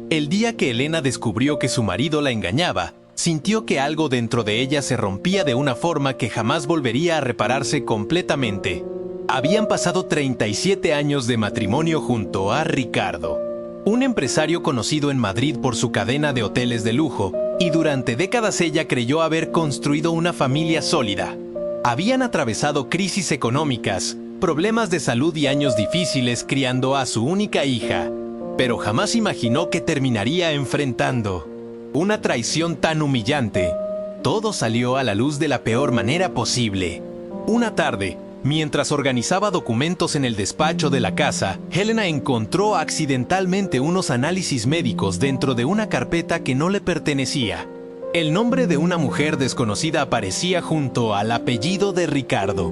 El día que Elena descubrió que su marido la engañaba, sintió que algo dentro de ella se rompía de una forma que jamás volvería a repararse completamente. Habían pasado 37 años de matrimonio junto a Ricardo, un empresario conocido en Madrid por su cadena de hoteles de lujo, y durante décadas ella creyó haber construido una familia sólida. Habían atravesado crisis económicas, problemas de salud y años difíciles criando a su única hija, pero jamás imaginó que terminaría enfrentando una traición tan humillante. Todo salió a la luz de la peor manera posible. Una tarde, mientras organizaba documentos en el despacho de la casa, Helena encontró accidentalmente unos análisis médicos dentro de una carpeta que no le pertenecía. El nombre de una mujer desconocida aparecía junto al apellido de Ricardo.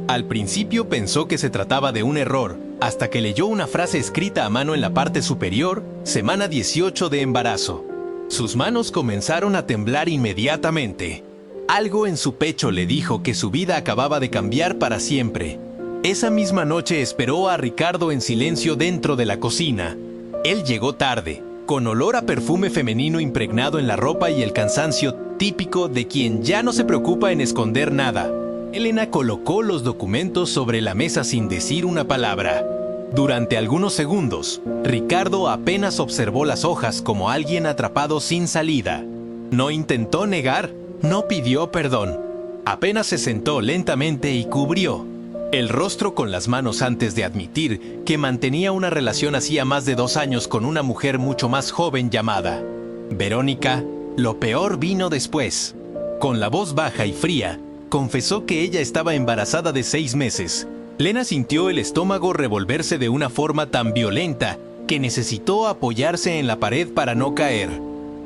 Al principio pensó que se trataba de un error, hasta que leyó una frase escrita a mano en la parte superior: semana 18 de embarazo. Sus manos comenzaron a temblar inmediatamente. Algo en su pecho le dijo que su vida acababa de cambiar para siempre. Esa misma noche esperó a Ricardo en silencio dentro de la cocina. Él llegó tarde, con olor a perfume femenino impregnado en la ropa y el cansancio típico de quien ya no se preocupa en esconder nada. Elena colocó los documentos sobre la mesa sin decir una palabra. Durante algunos segundos, Ricardo apenas observó las hojas como alguien atrapado sin salida. No intentó negar, no pidió perdón. Apenas se sentó lentamente y cubrió el rostro con las manos antes de admitir que mantenía una relación hacía más de 2 años con una mujer mucho más joven llamada Verónica. Lo peor vino después. Con la voz baja y fría, confesó que ella estaba embarazada de 6 meses. Lena sintió el estómago revolverse de una forma tan violenta que necesitó apoyarse en la pared para no caer.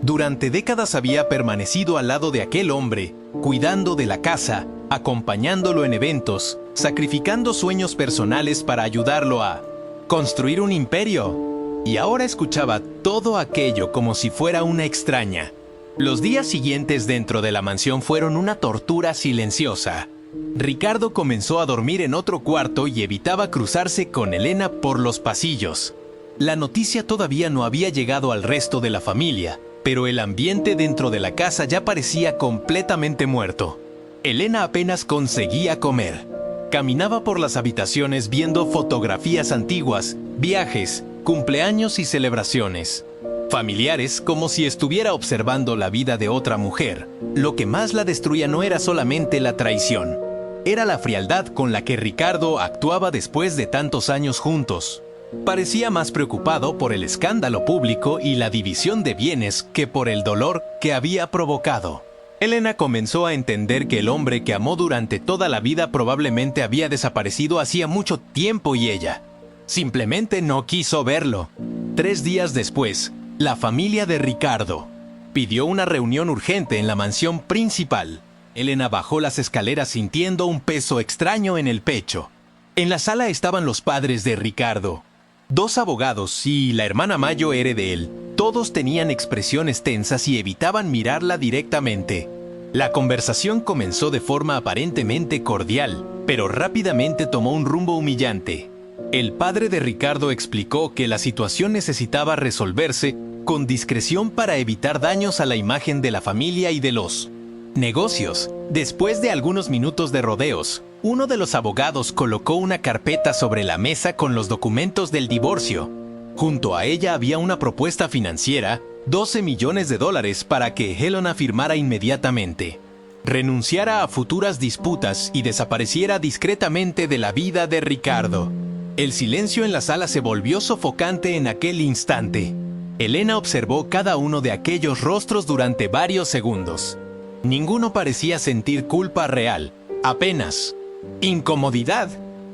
Durante décadas había permanecido al lado de aquel hombre, cuidando de la casa, acompañándolo en eventos, sacrificando sueños personales para ayudarlo a construir un imperio. Y ahora escuchaba todo aquello como si fuera una extraña. Los días siguientes dentro de la mansión fueron una tortura silenciosa. Ricardo comenzó a dormir en otro cuarto y evitaba cruzarse con Elena por los pasillos. La noticia todavía no había llegado al resto de la familia, pero el ambiente dentro de la casa ya parecía completamente muerto. Elena apenas conseguía comer. Caminaba por las habitaciones viendo fotografías antiguas, viajes, cumpleaños y celebraciones familiares, como si estuviera observando la vida de otra mujer. Lo que más la destruía no era solamente la traición, era la frialdad con la que Ricardo actuaba después de tantos años juntos. Parecía más preocupado por el escándalo público y la división de bienes que por el dolor que había provocado. Elena comenzó a entender que el hombre que amó durante toda la vida probablemente había desaparecido hacía mucho tiempo y ella simplemente no quiso verlo. 3 días después, la familia de Ricardo pidió una reunión urgente en la mansión principal. Elena bajó las escaleras sintiendo un peso extraño en el pecho. En la sala estaban los padres de Ricardo, 2 abogados y la hermana mayor de él. Todos tenían expresiones tensas y evitaban mirarla directamente. La conversación comenzó de forma aparentemente cordial, pero rápidamente tomó un rumbo humillante. El padre de Ricardo explicó que la situación necesitaba resolverse con discreción para evitar daños a la imagen de la familia y de los negocios. Después de algunos minutos de rodeos, uno de los abogados colocó una carpeta sobre la mesa con los documentos del divorcio. Junto a ella había una propuesta financiera, $12 millones para que Helena firmara inmediatamente, renunciara a futuras disputas y desapareciera discretamente de la vida de Ricardo. El silencio en la sala se volvió sofocante en aquel instante. Elena observó cada uno de aquellos rostros durante varios segundos. Ninguno parecía sentir culpa real, apenas incomodidad,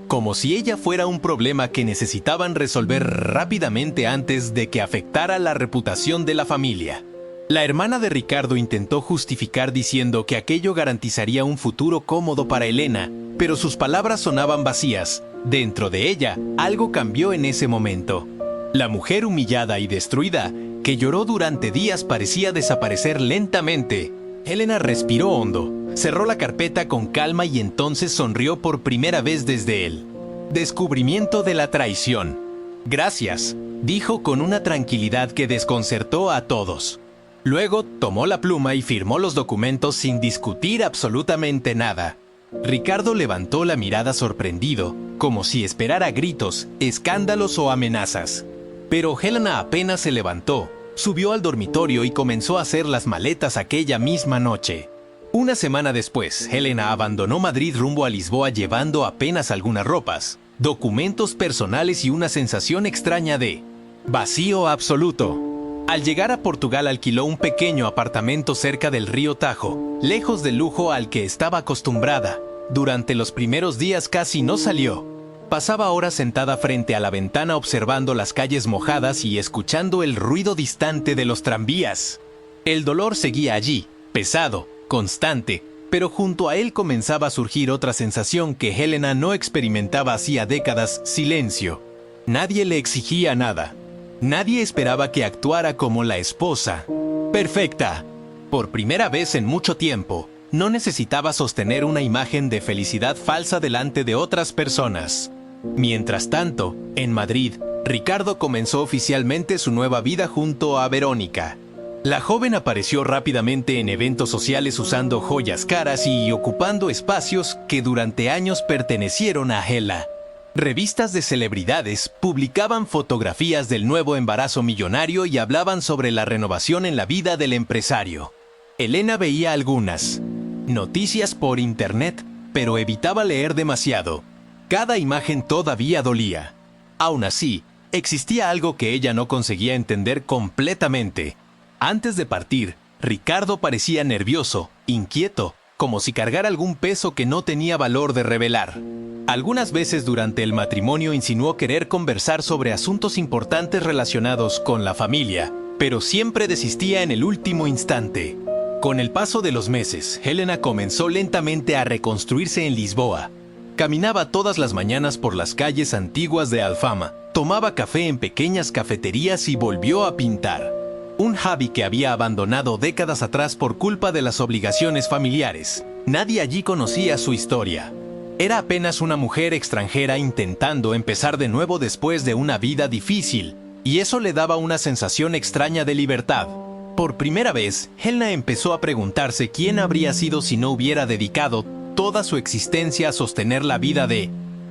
como si ella fuera un problema que necesitaban resolver rápidamente antes de que afectara la reputación de la familia. La hermana de Ricardo intentó justificar diciendo que aquello garantizaría un futuro cómodo para Elena, pero sus palabras sonaban vacías. Dentro de ella, algo cambió en ese momento. La mujer humillada y destruida, que lloró durante días, parecía desaparecer lentamente. Elena respiró hondo, cerró la carpeta con calma y entonces sonrió por primera vez desde el descubrimiento de la traición. Gracias, dijo con una tranquilidad que desconcertó a todos. Luego tomó la pluma y firmó los documentos sin discutir absolutamente nada. Ricardo levantó la mirada sorprendido, como si esperara gritos, escándalos o amenazas. Pero Helena apenas se levantó, subió al dormitorio y comenzó a hacer las maletas aquella misma noche. Una semana después, Helena abandonó Madrid rumbo a Lisboa llevando apenas algunas ropas, documentos personales y una sensación extraña de vacío absoluto. Al llegar a Portugal alquiló un pequeño apartamento cerca del río Tajo, lejos del lujo al que estaba acostumbrada. Durante los primeros días casi no salió. Pasaba horas sentada frente a la ventana observando las calles mojadas y escuchando el ruido distante de los tranvías. El dolor seguía allí, pesado, constante, pero junto a él comenzaba a surgir otra sensación que Helena no experimentaba hacía décadas: silencio. Nadie le exigía nada. Nadie esperaba que actuara como la esposa perfecta. Por primera vez en mucho tiempo, no necesitaba sostener una imagen de felicidad falsa delante de otras personas. Mientras tanto, en Madrid, Ricardo comenzó oficialmente su nueva vida junto a Verónica. La joven apareció rápidamente en eventos sociales usando joyas caras y ocupando espacios que durante años pertenecieron a Hela. Revistas de celebridades publicaban fotografías del nuevo embarazo millonario y hablaban sobre la renovación en la vida del empresario. Helena veía algunas noticias por internet, pero evitaba leer demasiado. Cada imagen todavía dolía. Aún así, existía algo que ella no conseguía entender completamente. Antes de partir, Ricardo parecía nervioso, inquieto, como si cargara algún peso que no tenía valor de revelar. Algunas veces durante el matrimonio insinuó querer conversar sobre asuntos importantes relacionados con la familia, pero siempre desistía en el último instante. Con el paso de los meses, Helena comenzó lentamente a reconstruirse en Lisboa. Caminaba todas las mañanas por las calles antiguas de Alfama, tomaba café en pequeñas cafeterías y volvió a pintar. Un hobby que había abandonado décadas atrás por culpa de las obligaciones familiares. Nadie allí conocía su historia. Era apenas una mujer extranjera intentando empezar de nuevo después de una vida difícil, y eso le daba una sensación extraña de libertad. Por primera vez, Helena empezó a preguntarse quién habría sido si no hubiera dedicado toda su existencia a sostener la vida de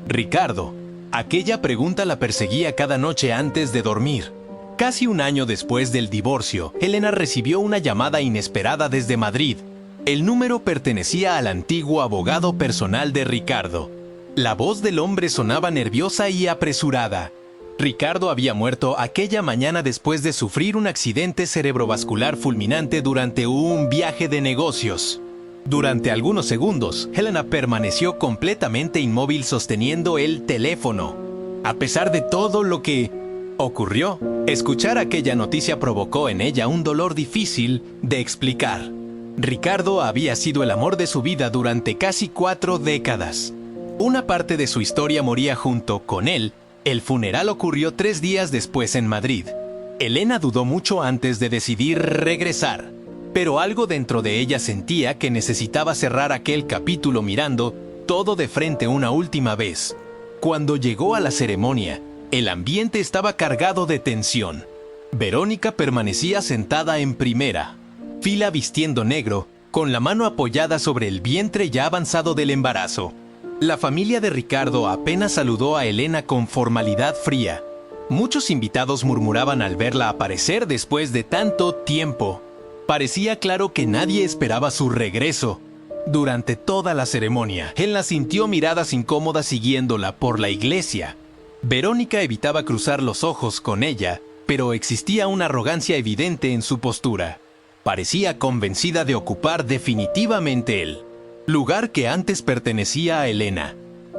Ricardo. Aquella pregunta la perseguía cada noche antes de dormir. Casi un año después del divorcio, Helena recibió una llamada inesperada desde Madrid. El número pertenecía al antiguo abogado personal de Ricardo. La voz del hombre sonaba nerviosa y apresurada. Ricardo había muerto aquella mañana después de sufrir un accidente cerebrovascular fulminante durante un viaje de negocios. Durante algunos segundos, Helena permaneció completamente inmóvil sosteniendo el teléfono. A pesar de todo lo que ocurrió, escuchar aquella noticia provocó en ella un dolor difícil de explicar. Ricardo había sido el amor de su vida durante casi 4 décadas. Una parte de su historia moría junto con él. El funeral ocurrió 3 días después en Madrid. Helena dudó mucho antes de decidir regresar, pero algo dentro de ella sentía que necesitaba cerrar aquel capítulo mirando todo de frente una última vez. Cuando llegó a la ceremonia, el ambiente estaba cargado de tensión. Verónica permanecía sentada en primera fila vistiendo negro, con la mano apoyada sobre el vientre ya avanzado del embarazo. La familia de Ricardo apenas saludó a Helena con formalidad fría. Muchos invitados murmuraban al verla aparecer después de tanto tiempo. Parecía claro que nadie esperaba su regreso. Durante toda la ceremonia, Helena sintió miradas incómodas siguiéndola por la iglesia. Verónica evitaba cruzar los ojos con ella, pero existía una arrogancia evidente en su postura. Parecía convencida de ocupar definitivamente el lugar que antes pertenecía a Helena.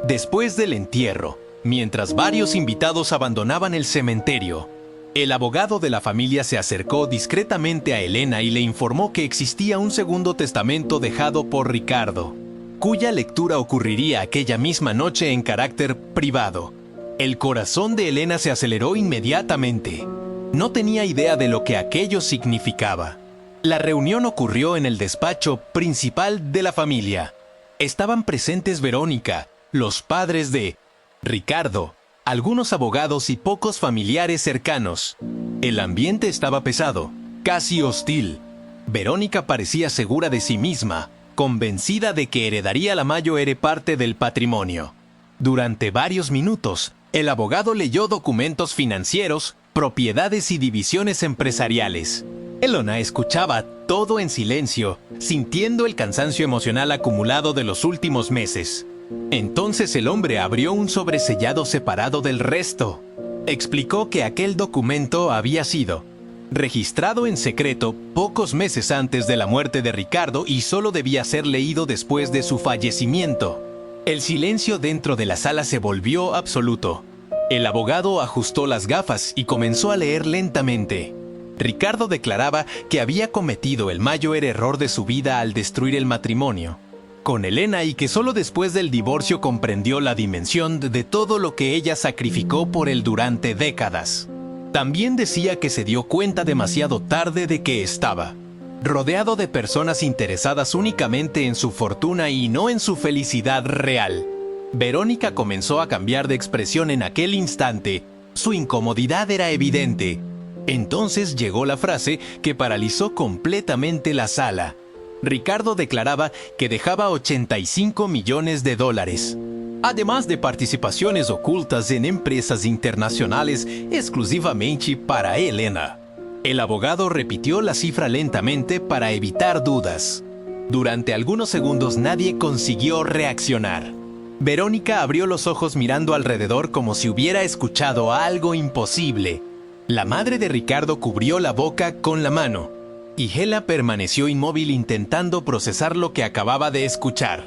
Después del entierro, mientras varios invitados abandonaban el cementerio, el abogado de la familia se acercó discretamente a Helena y le informó que existía un segundo testamento dejado por Ricardo, cuya lectura ocurriría aquella misma noche en carácter privado. El corazón de Helena se aceleró inmediatamente. No tenía idea de lo que aquello significaba. La reunión ocurrió en el despacho principal de la familia. Estaban presentes Verónica, los padres de Ricardo, algunos abogados y pocos familiares cercanos. El ambiente estaba pesado, casi hostil. Verónica parecía segura de sí misma, convencida de que heredaría la mayor parte del patrimonio. Durante varios minutos, el abogado leyó documentos financieros, propiedades y divisiones empresariales. Elena escuchaba todo en silencio, sintiendo el cansancio emocional acumulado de los últimos meses. Entonces el hombre abrió un sobresellado separado del resto. Explicó que aquel documento había sido registrado en secreto pocos meses antes de la muerte de Ricardo y solo debía ser leído después de su fallecimiento. El silencio dentro de la sala se volvió absoluto. El abogado ajustó las gafas y comenzó a leer lentamente. Ricardo declaraba que había cometido el mayor error de su vida al destruir el matrimonio con Elena y que solo después del divorcio comprendió la dimensión de todo lo que ella sacrificó por él durante décadas. También decía que se dio cuenta demasiado tarde de que estaba rodeado de personas interesadas únicamente en su fortuna y no en su felicidad real. Verónica comenzó a cambiar de expresión en aquel instante. Su incomodidad era evidente. Entonces llegó la frase que paralizó completamente la sala. Ricardo declaraba que dejaba $85 millones, además de participaciones ocultas en empresas internacionales exclusivamente para Elena. El abogado repitió la cifra lentamente para evitar dudas. Durante algunos segundos nadie consiguió reaccionar. Verónica abrió los ojos mirando alrededor como si hubiera escuchado algo imposible. La madre de Ricardo cubrió la boca con la mano, y Hela permaneció inmóvil intentando procesar lo que acababa de escuchar.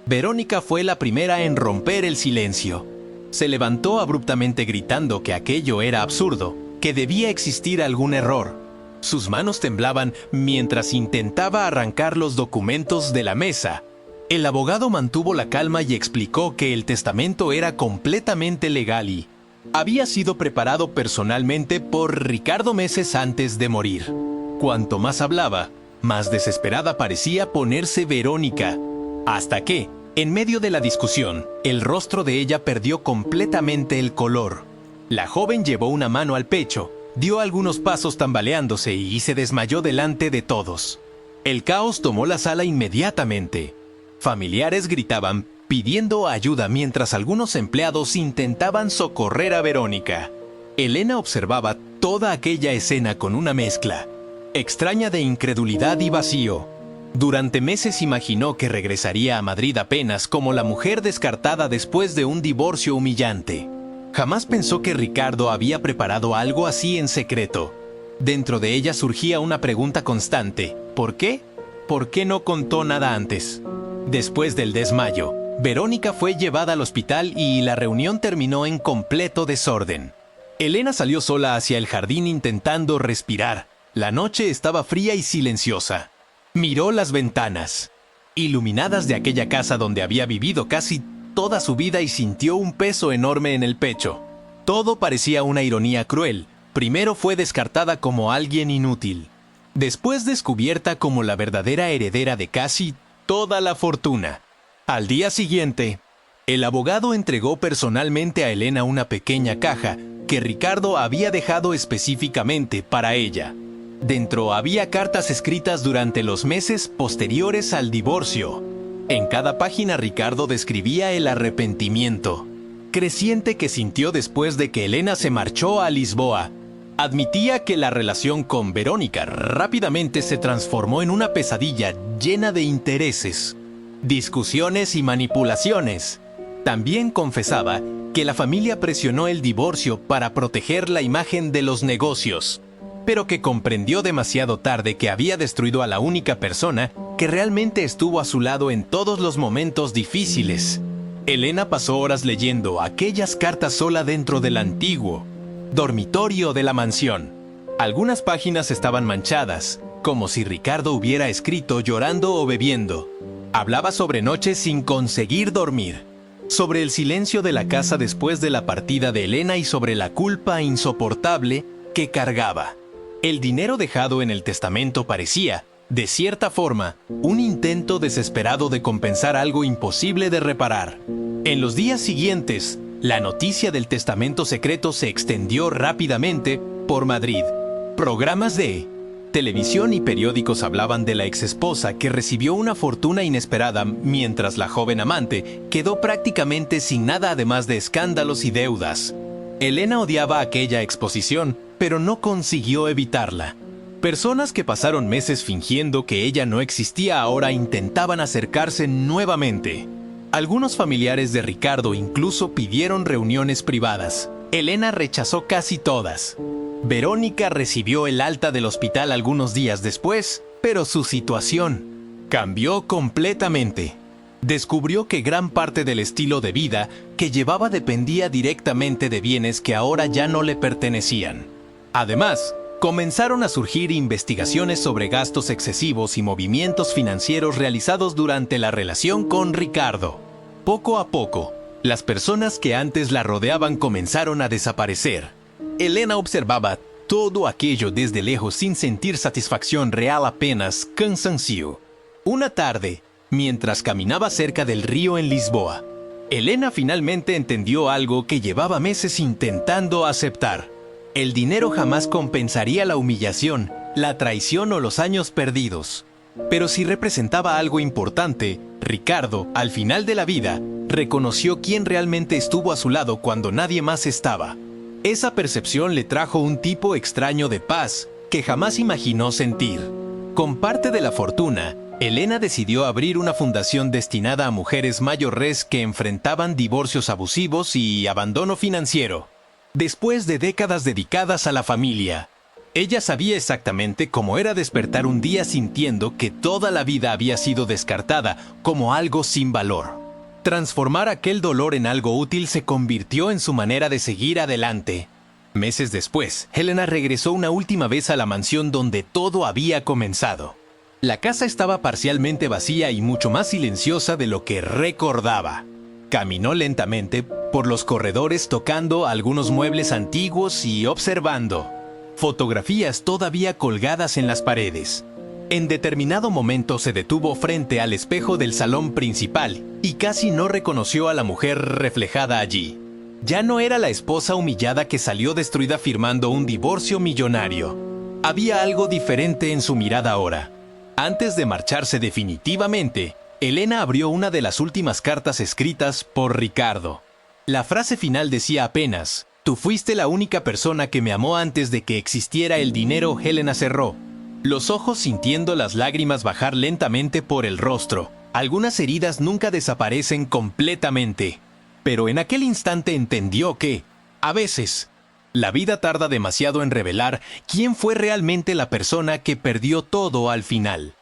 Verónica fue la primera en romper el silencio. Se levantó abruptamente gritando que aquello era absurdo, que debía existir algún error. Sus manos temblaban mientras intentaba arrancar los documentos de la mesa. El abogado mantuvo la calma y explicó que el testamento era completamente legal y había sido preparado personalmente por Ricardo meses antes de morir. Cuanto más hablaba, más desesperada parecía ponerse Verónica, hasta que, en medio de la discusión, el rostro de ella perdió completamente el color. La joven llevó una mano al pecho, dio algunos pasos tambaleándose y se desmayó delante de todos. El caos tomó la sala inmediatamente. Familiares gritaban pidiendo ayuda mientras algunos empleados intentaban socorrer a Verónica. Elena observaba toda aquella escena con una mezcla extraña de incredulidad y vacío. Durante meses imaginó que regresaría a Madrid apenas como la mujer descartada después de un divorcio humillante. Jamás pensó que Ricardo había preparado algo así en secreto. Dentro de ella surgía una pregunta constante: ¿por qué? ¿Por qué no contó nada antes? Después del desmayo, Verónica fue llevada al hospital y la reunión terminó en completo desorden. Elena salió sola hacia el jardín intentando respirar. La noche estaba fría y silenciosa. Miró las ventanas iluminadas de aquella casa donde había vivido casi toda su vida y sintió un peso enorme en el pecho. Todo parecía una ironía cruel. Primero fue descartada como alguien inútil, después descubierta como la verdadera heredera de casi toda la fortuna. Al día siguiente, el abogado entregó personalmente a Elena una pequeña caja que Ricardo había dejado específicamente para ella. Dentro había cartas escritas durante los meses posteriores al divorcio. En cada página Ricardo describía el arrepentimiento creciente que sintió después de que Elena se marchó a Lisboa. Admitía que la relación con Verónica rápidamente se transformó en una pesadilla llena de intereses, discusiones y manipulaciones. También confesaba que la familia presionó el divorcio para proteger la imagen de los negocios, pero que comprendió demasiado tarde que había destruido a la única persona que realmente estuvo a su lado en todos los momentos difíciles. Elena pasó horas leyendo aquellas cartas sola dentro del antiguo dormitorio de la mansión. Algunas páginas estaban manchadas, como si Ricardo hubiera escrito llorando o bebiendo. Hablaba sobre noches sin conseguir dormir, sobre el silencio de la casa después de la partida de Elena y sobre la culpa insoportable que cargaba. El dinero dejado en el testamento parecía, de cierta forma, un intento desesperado de compensar algo imposible de reparar. En los días siguientes, La noticia del testamento secreto se extendió rápidamente por Madrid. Programas de televisión y periódicos hablaban de la exesposa que recibió una fortuna inesperada mientras la joven amante quedó prácticamente sin nada además de escándalos y deudas. Elena odiaba aquella exposición, pero no consiguió evitarla. Personas que pasaron meses fingiendo que ella no existía ahora intentaban acercarse nuevamente. Algunos familiares de Ricardo incluso pidieron reuniones privadas. Elena rechazó casi todas. Verónica recibió el alta del hospital algunos días después, pero su situación cambió completamente. Descubrió que gran parte del estilo de vida que llevaba dependía directamente de bienes que ahora ya no le pertenecían. Además, comenzaron a surgir investigaciones sobre gastos excesivos y movimientos financieros realizados durante la relación con Ricardo. Poco a poco, las personas que antes la rodeaban comenzaron a desaparecer. Elena observaba todo aquello desde lejos sin sentir satisfacción real, apenas cansancio. Una tarde, mientras caminaba cerca del río en Lisboa, Elena finalmente entendió algo que llevaba meses intentando aceptar. El dinero jamás compensaría la humillación, la traición o los años perdidos. Pero si representaba algo importante, Ricardo, al final de la vida, reconoció quién realmente estuvo a su lado cuando nadie más estaba. Esa percepción le trajo un tipo extraño de paz que jamás imaginó sentir. Con parte de la fortuna, Elena decidió abrir una fundación destinada a mujeres mayores que enfrentaban divorcios abusivos y abandono financiero. Después de décadas dedicadas a la familia, ella sabía exactamente cómo era despertar un día sintiendo que toda la vida había sido descartada como algo sin valor. Transformar aquel dolor en algo útil se convirtió en su manera de seguir adelante. Meses después, Helena regresó una última vez a la mansión donde todo había comenzado. La casa estaba parcialmente vacía y mucho más silenciosa de lo que recordaba. Caminó lentamente por los corredores tocando algunos muebles antiguos y observando fotografías todavía colgadas en las paredes. En determinado momento se detuvo frente al espejo del salón principal y casi no reconoció a la mujer reflejada allí. Ya no era la esposa humillada que salió destruida firmando un divorcio millonario. Había algo diferente en su mirada ahora. Antes de marcharse definitivamente, Elena abrió una de las últimas cartas escritas por Ricardo. La frase final decía apenas: «Tú fuiste la única persona que me amó antes de que existiera el dinero». Helena cerró los ojos sintiendo las lágrimas bajar lentamente por el rostro. Algunas heridas nunca desaparecen completamente, pero en aquel instante entendió que, a veces, la vida tarda demasiado en revelar quién fue realmente la persona que perdió todo al final.